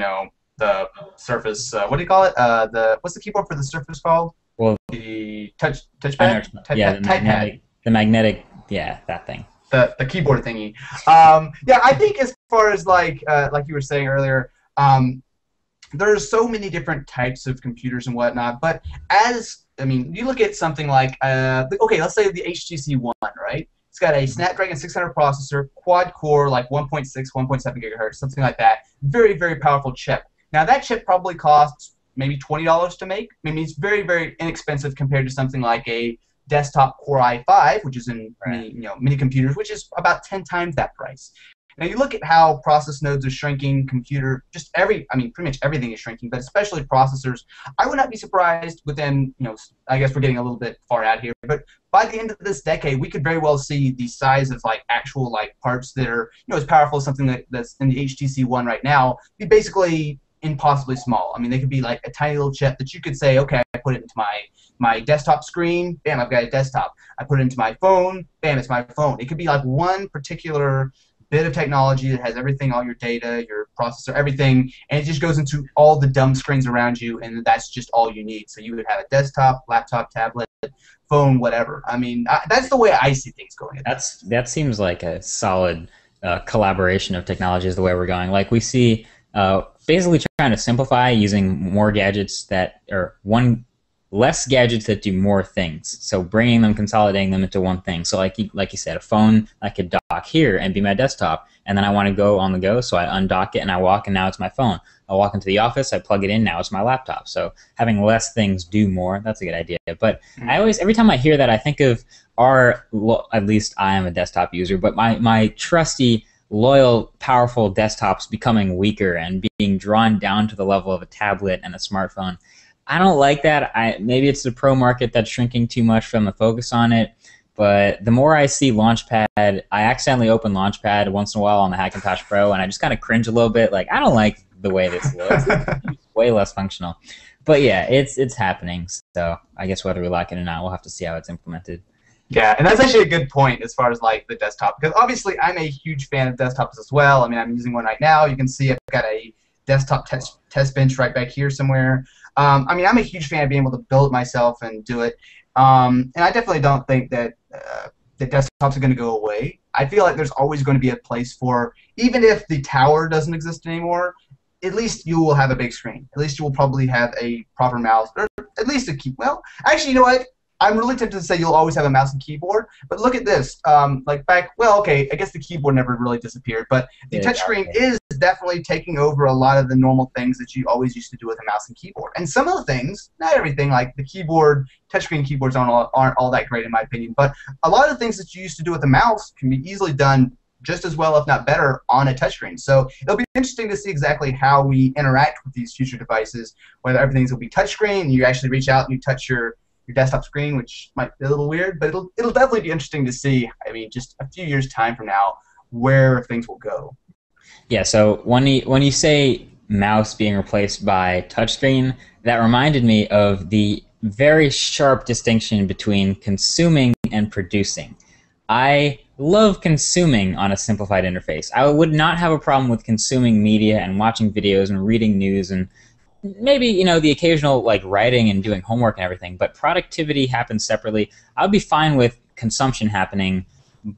the Surface. What do you call it? What's the keyboard for the Surface called? Well, the touchpad. The magnetic. Yeah, that thing. The keyboard thingy. Yeah, I think as far as like you were saying earlier, there's so many different types of computers and whatnot. But you look at something like let's say the HTC One, right? It's got a Snapdragon 600 processor, quad core, like 1.6, 1.7 gigahertz, something like that. Very, very powerful chip. Now that chip probably costs maybe $20 to make. I mean, it's very, very inexpensive compared to something like a desktop Core i5, which is in mini computers, which is about 10 times that price. Now you look at how process nodes are shrinking, pretty much everything is shrinking, but especially processors. I would not be surprised within, I guess we're getting a little bit far out here, but by the end of this decade, we could very well see the size of like actual like parts that are as powerful as something that's in the HTC One right now be basically impossibly small. I mean, they could be like a tiny little chip that you could say, okay, I put it into my desktop screen, bam, I've got a desktop. I put it into my phone, bam, it's my phone. It could be like one particular bit of technology that has everything, all your data, your processor, everything, and it just goes into all the dumb screens around you, and that's just all you need. So you would have a desktop, laptop, tablet, phone, whatever. I mean, that's the way I see things going. That seems like a solid collaboration of technology is the way we're going. Like we see basically trying to simplify using more gadgets less gadgets that do more things. So bringing them, consolidating them into one thing. So like you said, a phone I could dock here and be my desktop, and then I want to go on the go, so I undock it and I walk, and now it's my phone. I walk into the office, I plug it in, now it's my laptop. So having less things do more, that's a good idea. But every time I hear that, I think of at least I am a desktop user, but my trusty, loyal, powerful desktops becoming weaker and being drawn down to the level of a tablet and a smartphone. I don't like that. Maybe it's the pro market that's shrinking too much from the focus on it. But the more I see Launchpad, I accidentally open Launchpad once in a while on the Hackintosh Pro, and I just kind of cringe a little bit. Like, I don't like the way this looks. It's way less functional. But yeah, it's happening. So I guess whether we like it or not, we'll have to see how it's implemented. Yeah, and that's actually a good point as far as like the desktop, because obviously I'm a huge fan of desktops as well. I mean, I'm using one right now. You can see I've got a desktop test bench right back here somewhere. I mean, I'm a huge fan of being able to build it myself and do it. And I definitely don't think that the desktops are going to go away. I feel like there's always going to be a place for, even if the tower doesn't exist anymore, at least you will have a big screen. At least you will probably have a proper mouse, or at least a key. Well, actually, you know what? I'm really tempted to say you'll always have a mouse and keyboard, but look at this. Like back, well, okay, I guess the keyboard never really disappeared, but the touchscreen is definitely taking over a lot of the normal things that you always used to do with a mouse and keyboard. And some of the things, not everything, like the keyboard, touchscreen keyboards aren't all that great in my opinion, but a lot of the things that you used to do with a mouse can be easily done just as well, if not better, on a touchscreen. So it'll be interesting to see exactly how we interact with these future devices, whether everything's will be touchscreen, and you actually reach out and you touch your desktop screen, which might be a little weird, but it'll definitely be interesting to see, I mean, just a few years' time from now, where things will go. Yeah, so when you say mouse being replaced by touchscreen, that reminded me of the very sharp distinction between consuming and producing. I love consuming on a simplified interface. I would not have a problem with consuming media and watching videos and reading news and maybe, you know, the occasional like writing and doing homework and everything, but productivity happens separately. I would be fine with consumption happening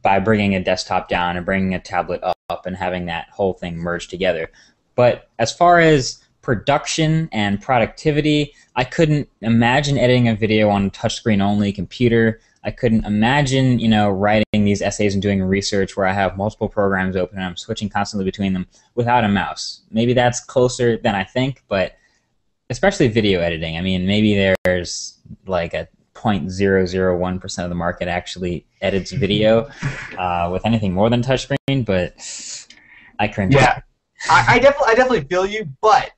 by bringing a desktop down and bringing a tablet up and having that whole thing merged together. But as far as production and productivity, I couldn't imagine editing a video on a touchscreen only computer. I couldn't imagine, you know, writing these essays and doing research where I have multiple programs open and I'm switching constantly between them without a mouse. Maybe that's closer than I think, but especially video editing. I mean, maybe there's like a 0.001% of the market actually edits video with anything more than touchscreen, but I cringe. Yeah, I definitely feel you, but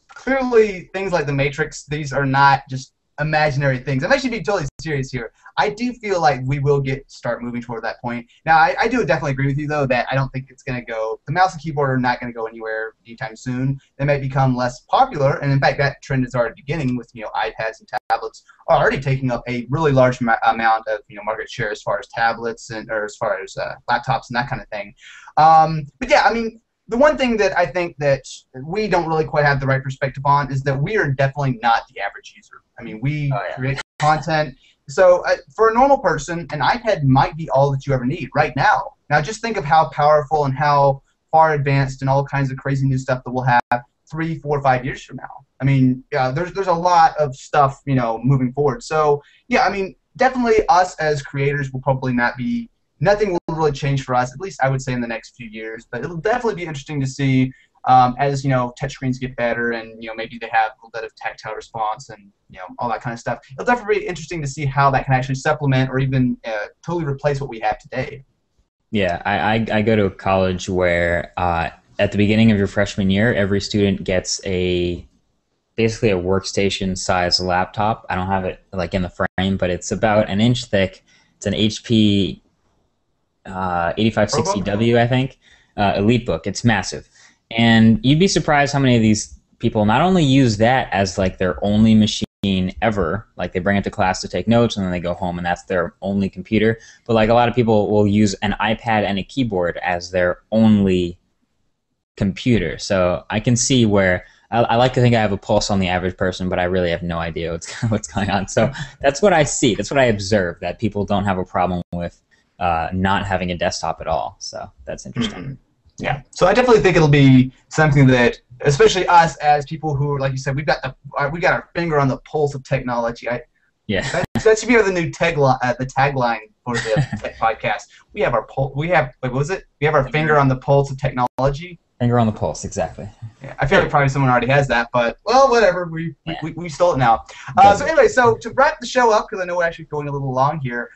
clearly things like the Matrix, these are not just imaginary things. I'm actually being totally serious here. I do feel like we will start moving toward that point. Now, I do definitely agree with you, though, that I don't think it's going to go, the mouse and keyboard are not going to go anywhere anytime soon. They may become less popular, and in fact, that trend is already beginning with, you know, iPads and tablets are already taking up a really large amount of, you know, market share as far as tablets or as far as laptops and that kind of thing. But yeah, I mean, the one thing that I think that we don't really quite have the right perspective on is that we are definitely not the average user. I mean, we create content. So for a normal person, an iPad might be all that you ever need right now. Now just think of how powerful and how far advanced and all kinds of crazy new stuff that we'll have 3, 4, 5 years from now. I mean, yeah, there's a lot of stuff, you know, moving forward. So yeah, I mean, definitely us as creators will probably not be, nothing will really change for us, at least I would say in the next few years. But it'll definitely be interesting to see as, you know, touchscreens get better and, you know, maybe they have a little bit of tactile response and, you know, all that kind of stuff. It'll definitely be interesting to see how that can actually supplement or even totally replace what we have today. Yeah, I go to a college where at the beginning of your freshman year, every student gets basically a workstation-sized laptop. I don't have it like in the frame, but it's about an inch thick. It's an HP 8560W, I think, EliteBook. It's massive. And you'd be surprised how many of these people not only use that as like their only machine ever, like they bring it to class to take notes and then they go home and that's their only computer, but like a lot of people will use an iPad and a keyboard as their only computer. So I can see where I like to think I have a pulse on the average person, but I really have no idea what's going on. So that's what I see. That's what I observe, that people don't have a problem with not having a desktop at all. So that's interesting. Mm-hmm. Yeah. So I definitely think it'll be something that, especially us as people who, like you said, we got our finger on the pulse of technology. Yeah. That should be the new tagline for the tech podcast. We have our what was it? We have our finger on the pulse of technology. Finger on the pulse, exactly. Yeah, I feel like probably someone already has that, but well, whatever. We stole it now. So anyway, so to wrap the show up, because I know we're actually going a little long here.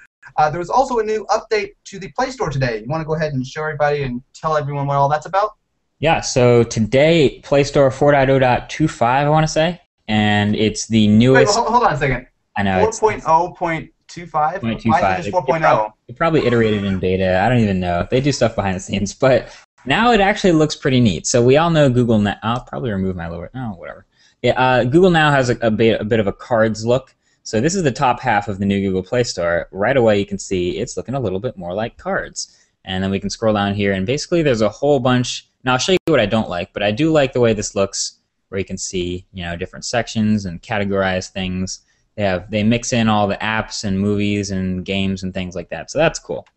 There was also a new update to the Play Store today. You want to go ahead and show everybody and tell everyone what all that's about? Yeah, so today, Play Store 4.0.25, I want to say, and it's the newest... Wait, hold on a second. I know. 4.0.25? 4.25. Why is it 4.0? It probably iterated in beta. I don't even know. They do stuff behind the scenes, but now it actually looks pretty neat. So we all know Google Now... I'll probably remove my lower... Oh, whatever. Yeah, Google Now has a bit of a cards look. So this is the top half of the new Google Play Store. Right away you can see it's looking a little bit more like cards. And then we can scroll down here and basically there's a whole bunch. Now I'll show you what I don't like, but I do like the way this looks where you can see, you know, different sections and categorize things. They mix in all the apps and movies and games and things like that. So that's cool.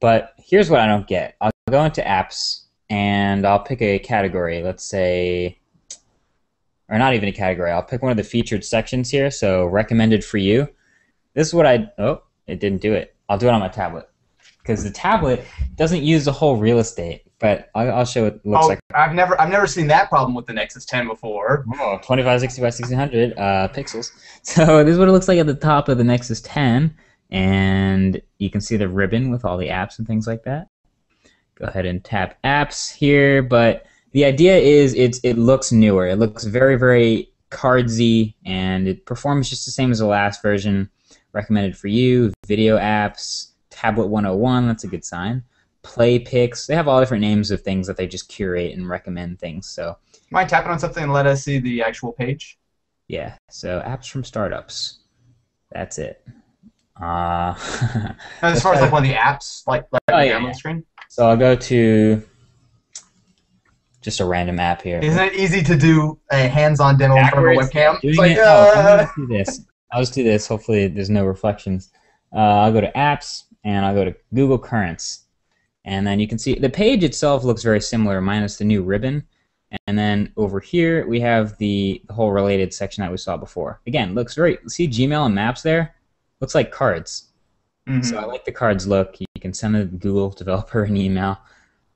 But here's what I don't get. I'll go into apps and I'll pick a category. Let's say or not even a category. I'll pick one of the featured sections here. So recommended for you. This is what oh, it didn't do it. I'll do it on my tablet because the tablet doesn't use the whole real estate. But I'll show what it looks like. I've never seen that problem with the Nexus 10 before. Oh, 2560 by 1600 pixels. So this is what it looks like at the top of the Nexus 10, and you can see the ribbon with all the apps and things like that. Go ahead and tap apps here, but the idea is it looks newer. It looks very, very cardsy, and it performs just the same as the last version. Recommended for you, video apps, tablet 101, that's a good sign. Play picks. They have all different names of things that they just curate and recommend things. So, mind tapping on something and let us see the actual page? Yeah. So apps from startups. That's it. As far as like one of the apps, like on the screen. So I'll go to just a random app here. Isn't it easy to do a hands-on demo in front of a webcam? It's like, I'll just do this. I'll just do this. Hopefully, there's no reflections. I'll go to apps and I'll go to Google Currents. And then you can see the page itself looks very similar, minus the new ribbon. And then over here, we have the whole related section that we saw before. Again, looks very, see Gmail and Maps there? Looks like cards. Mm-hmm. So I like the cards look. You can send a Google developer an email.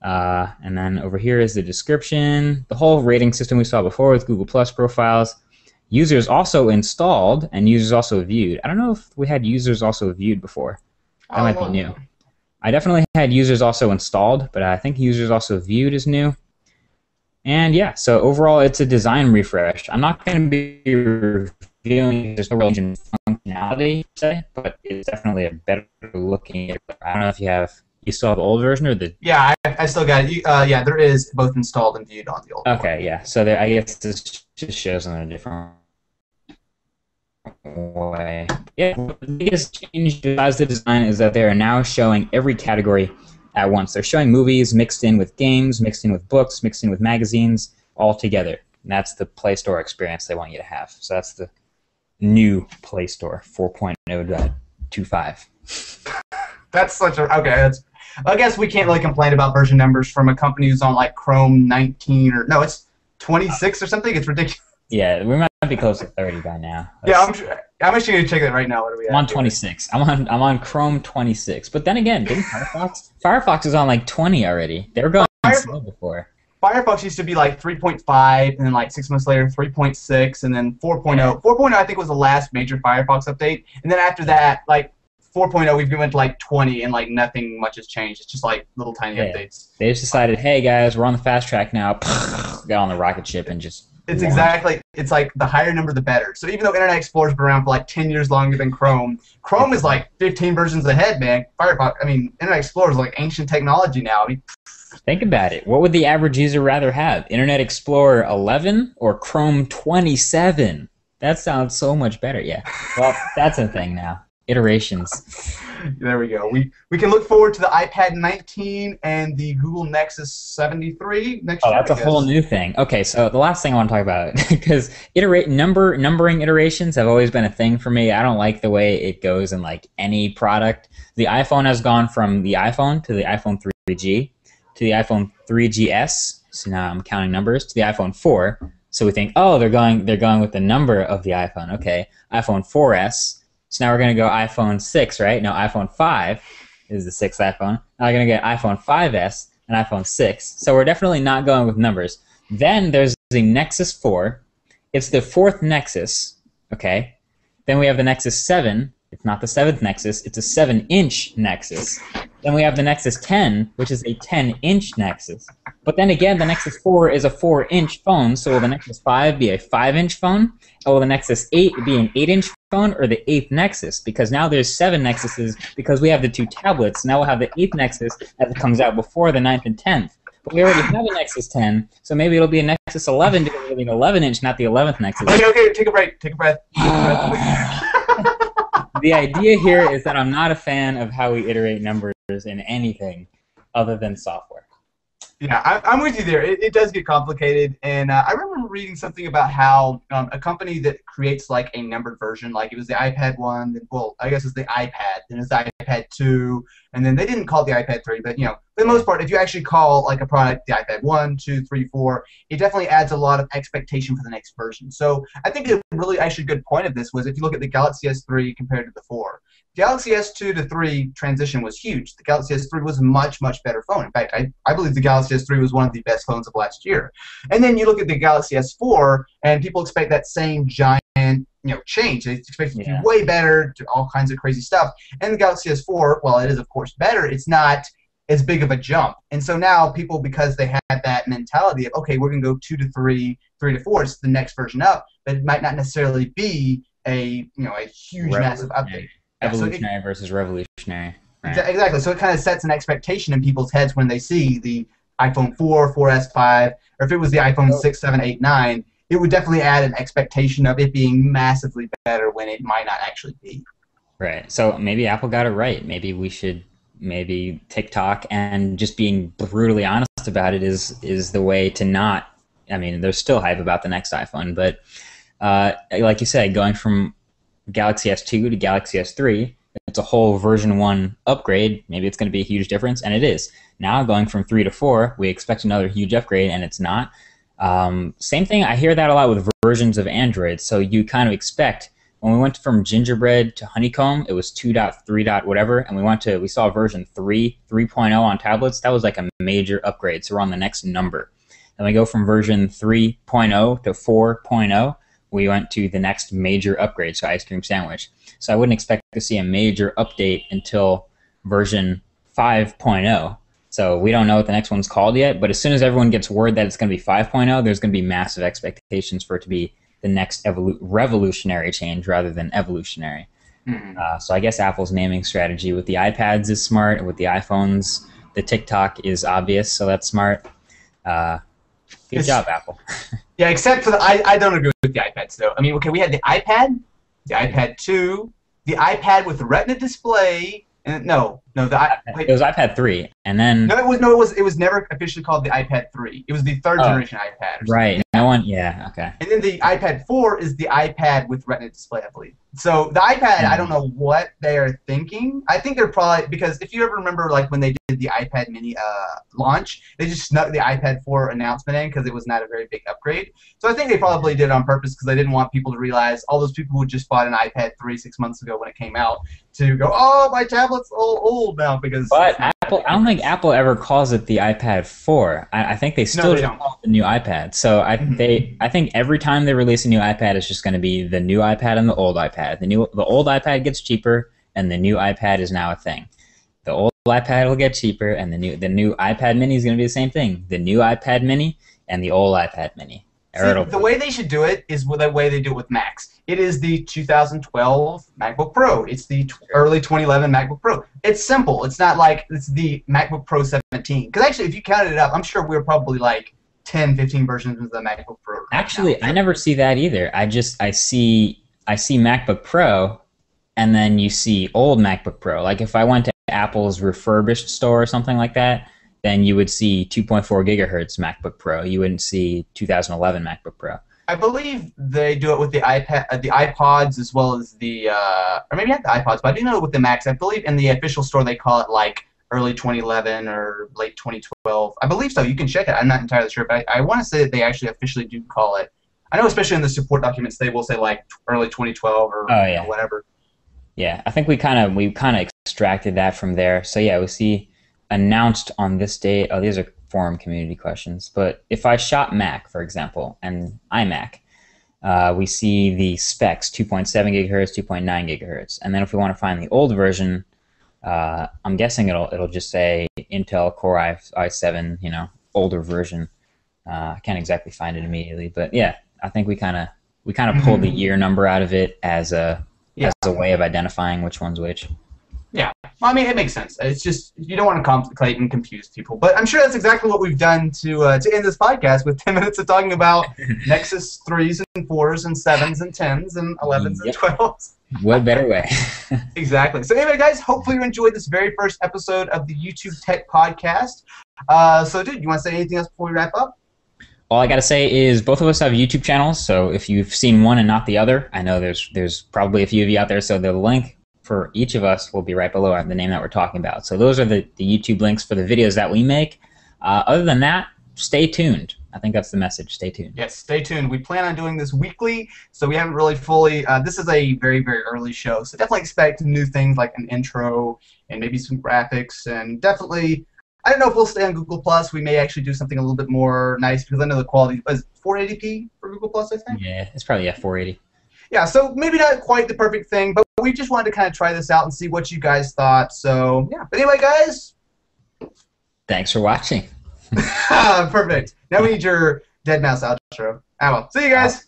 And then over here is the description. The whole rating system we saw before with Google Plus profiles. Users also installed and users also viewed. I don't know if we had users also viewed before. That might be new. I definitely had users also installed, but I think users also viewed is new. And yeah, so overall it's a design refresh. I'm not going to be reviewing there's no real engine functionality, say, but it's definitely a better looking. I don't know if you still have the old version or the... Yeah, I still got it. Yeah, there is both installed and viewed on the old one. Okay, yeah. So I guess this just shows in a different way. Yeah, the biggest change besides the design is that they are now showing every category at once. They're showing movies mixed in with games, mixed in with books, mixed in with magazines, all together. And that's the Play Store experience they want you to have. So that's the new Play Store 4.0.25. That's such a... Okay, that's... I guess we can't really complain about version numbers from a company who's on like Chrome 19 or... No, it's 26 or something. It's ridiculous. Yeah, we might be close to 30 by now. That's... Yeah, I'm actually going to check that right now. What are we at? I'm on 26. I'm on Chrome 26. But then again, didn't Firefox? Firefox is on like 20 already. They were going slow before. Firefox used to be like 3.5, and then like 6 months later 3.6, and then 4.0. Yeah. 4.0 I think was the last major Firefox update, and then after that, like 4.0, we've went to like 20, and like nothing much has changed. It's just like little tiny updates. They just decided, hey guys, we're on the fast track now. Got on the rocket ship and just. It's exactly. It's like the higher number, the better. So even though Internet Explorer's been around for like 10 years longer than Chrome, Chrome is like 15 versions ahead, man. Firefox. I mean, Internet Explorer is like ancient technology now. I mean, think about it. What would the average user rather have? Internet Explorer 11 or Chrome 27? That sounds so much better. Yeah. Well, that's a thing now. Iterations. There we go. We can look forward to the iPad 19 and the Google Nexus 73 next year. Oh, that's a whole new thing. Okay, so the last thing I want to talk about, because numbering iterations have always been a thing for me. I don't like the way it goes in like any product. The iPhone has gone from the iPhone to the iPhone 3G to the iPhone 3GS. So now I'm counting numbers to the iPhone 4. So we think, oh, they're going with the number of the iPhone. Okay, iPhone 4S. So now we're going to go iPhone 6, right? No, iPhone 5 is the 6th iPhone. Now we're going to get iPhone 5S and iPhone 6. So we're definitely not going with numbers. Then there's the Nexus 4. It's the 4th Nexus, okay? Then we have the Nexus 7. It's not the 7th Nexus. It's a 7-inch Nexus. Then we have the Nexus 10, which is a 10-inch Nexus. But then again, the Nexus 4 is a 4-inch phone, so will the Nexus 5 be a 5-inch phone? Or will the Nexus 8 be an 8-inch phone, or the 8th Nexus? Because now there's 7 Nexuses, because we have the 2 tablets. Now we'll have the 8th Nexus that comes out before the 9th and 10th. But we already have a Nexus 10, so maybe it'll be a Nexus 11 because it'll be an 11-inch, not the 11th Nexus. Okay, take a break. Take a breath. The idea here is that I'm not a fan of how we iterate numbers in anything other than software. Yeah, I'm with you there. It does get complicated, and I remember reading something about how a company that creates like a numbered version, like it was the iPad 1, well, I guess it's the iPad, then it's the iPad 2, and then they didn't call it the iPad 3, but for the most part, if you actually call like a product the iPad 1, 2, 3, 4, it definitely adds a lot of expectation for the next version. So I think a really actually good point of this was if you look at the Galaxy S3 compared to the 4. Galaxy S2 to 3 transition was huge. The Galaxy S3 was a much, much better phone. In fact, I believe the Galaxy S3 was one of the best phones of last year. And then you look at the Galaxy S4, and people expect that same giant change. They expect it to be way better, to all kinds of crazy stuff. And the Galaxy S4, while it is, of course, better, it's not as big of a jump. And so now people, because they had that mentality of, okay, we're going to go 2 to 3, 3 to 4, it's the next version up, but it might not necessarily be a huge, massive update. Evolutionary versus revolutionary. Right. Exactly. So it kind of sets an expectation in people's heads when they see the iPhone 4, 4S, 5, or if it was the iPhone 6, 7, 8, 9, it would definitely add an expectation of it being massively better when it might not actually be. Right. So maybe Apple got it right. Maybe we should, TikTok and just being brutally honest about it is the way to not, there's still hype about the next iPhone, but like you said, going from Galaxy S2 to Galaxy S3, it's a whole version 1 upgrade. Maybe it's going to be a huge difference, and it is. Now going from 3 to 4, we expect another huge upgrade, and it's not. Same thing, I hear that a lot with versions of Android. So you kind of expect, when we went from Gingerbread to Honeycomb, it was 2.3. whatever, and we saw version 3.0 on tablets. That was like a major upgrade, so we're on the next number. Then we go from version 3.0 to 4.0. We went to the next major upgrade, so Ice Cream Sandwich. So I wouldn't expect to see a major update until version 5.0. So we don't know what the next one's called yet, but as soon as everyone gets word that it's going to be 5.0, there's going to be massive expectations for it to be the next revolutionary change rather than evolutionary. So I guess Apple's naming strategy with the iPads is smart, with the iPhones, the TikTok is obvious, so that's smart. Good job, Apple. Yeah, except for I don't agree with the iPads, though. Okay, we had the iPad 2, the iPad with the Retina display, and it was iPad 3, and then it was never officially called the iPad 3. It was the third generation iPad. Right. No one. Yeah. Okay. And then the iPad 4 is the iPad with Retina display, I believe. So the iPad, I don't know what they are thinking. I think they're probably, because if you ever remember, like when they did the iPad Mini launch, they just snuck the iPad 4 announcement in because it was not a very big upgrade. So I think they probably did it on purpose because they didn't want people to realize, all those people who just bought an iPad 3 6 months ago when it came out, to go, oh, my tablet's old now because. But Apple, I don't think Apple ever calls it the iPad 4. I think they still just call it the new iPad. So I think every time they release a new iPad, it's just going to be the new iPad and the old iPad. The old iPad gets cheaper, and the new iPad is now a thing. The old iPad will get cheaper, and the new iPad Mini is going to be the same thing. The new iPad Mini and the old iPad Mini. See, the way they should do it is the way they do it with Macs. It is the 2012 MacBook Pro. It's the early 2011 MacBook Pro. It's simple. It's not like it's the MacBook Pro 17. Because actually, if you counted it up, I'm sure we're probably like 10, 15 versions of the MacBook Pro. Actually, I never see that either. I see MacBook Pro, and then you see old MacBook Pro. Like if I went to Apple's refurbished store or something like that, then you would see 2.4 gigahertz MacBook Pro. You wouldn't see 2011 MacBook Pro. I believe they do it with the iPods as well as the, or maybe not the iPods, but I do know with the Macs. I believe in the official store they call it like early 2011 or late 2012. I believe so. You can check it. I'm not entirely sure, but I want to say that they actually officially do call it. I know, especially in the support documents, they will say like early 2012 or whatever. Yeah, I think we kind of extracted that from there. So yeah, we see announced on this date. Oh, these are forum community questions. But if I shop Mac, for example, and iMac, we see the specs: 2.7 gigahertz, 2.9 gigahertz, and then if we want to find the old version, I'm guessing it'll just say Intel Core i7, older version. I can't exactly find it immediately, but yeah, I think we kind of pulled the year number out of it as a way of identifying which one's which. Yeah, well, I mean, it makes sense. It's just you don't want to complicate and confuse people. But I'm sure that's exactly what we've done to end this podcast with 10 minutes of talking about Nexus 3s and 4s and 7s and 10s and 11s and 12s. What better way? Exactly. So anyway, guys, hopefully you enjoyed this very first episode of the YouTube Tech Podcast. So, dude, you want to say anything else before we wrap up? All I got to say is both of us have YouTube channels, so if you've seen one and not the other, I know there's probably a few of you out there, so the link for each of us will be right below the name that we're talking about. So those are the YouTube links for the videos that we make. Other than that, stay tuned. I think that's the message. Stay tuned. Yes, stay tuned. We plan on doing this weekly, so we haven't really fully... this is a very, very early show, so definitely expect new things like an intro and maybe some graphics, and definitely... I don't know if we'll stay on Google+. We may actually do something a little bit more nice because I know the quality is 480p for Google+, I think? Yeah, it's probably 480. Yeah, so maybe not quite the perfect thing, but we just wanted to kind of try this out and see what you guys thought. So, yeah. But anyway, guys. Thanks for watching. Perfect. Now we need your dead mouse outro. Ah, well. See you guys.